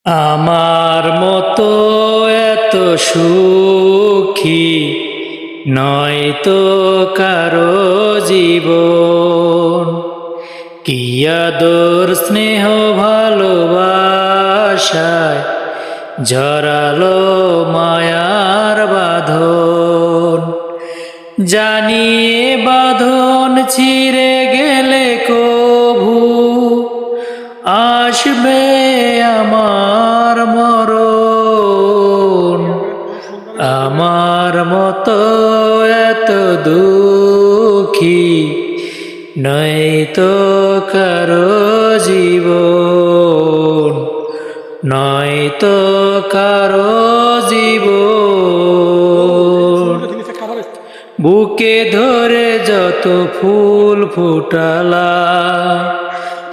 আমার মতো এত সুখী নয় তো কারো জীবন। কি আদর স্নেহ ভালোবাসায় জড়ালো মায়ার বাঁধন। জানিয়ে বাঁধন ছিঁড়ে গেলে কভু আসবে আমার মরণ। আমার মতো এত দুঃখী নয় তো কারো জীবন, নয় তো কারো জীবন। বুকে ধরে যত ফুল ফুটালা,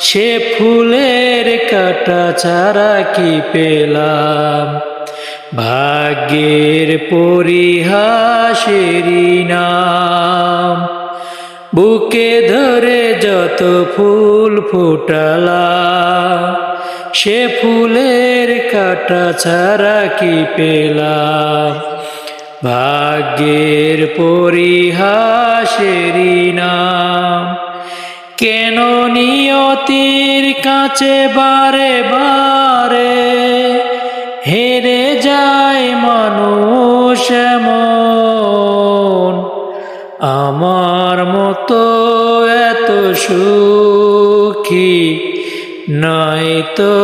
সে ফুলের কাটা ছাড়া কি পেলাম? ভাগ্যের পরিহাসেরই নাম। বুকে ধরে যত ফুল ফুটালা, সে ফুলের কাটা ছাড়া কি পেলাম? ভাগ্যের পরিহাসেরই নাম। কেন নিয়তির কাছে বারে বারে হেরে যায় মানুষ এমন? আমার মতো এত সুখী নয় তো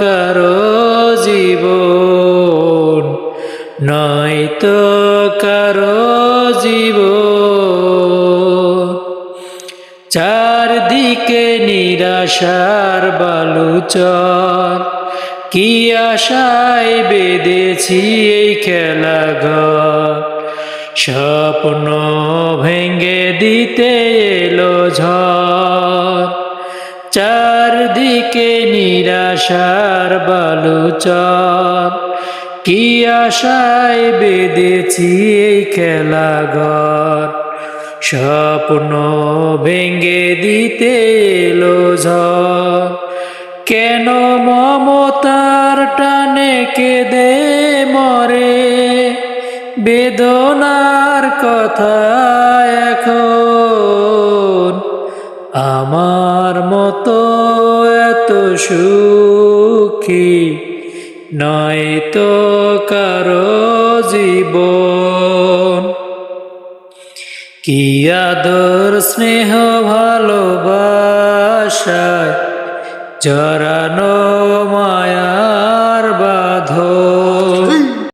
কারো জীবন, নয় তো কারো জীবন। চারদিকে নিরাশার বালুচর, কি আশায় বেঁধেছি এই খেলাঘর। স্বপ্ন ভেঙে দিতে এলো ঝড়। চারদিকে নিরাশার বালুচর, কি আশায় বেঁধেছি এই খেলাঘর। স্বপ্ন ভেঙে দিতে এলো ঝড়। কেন মমতার টানে কেঁদে মরে বেদনার কথা এখন? আমার মতো এত সুখী নয় তো কারো জীবন। কি আদর স্নেহ ভালোবাসায় জড়ানো মায়ার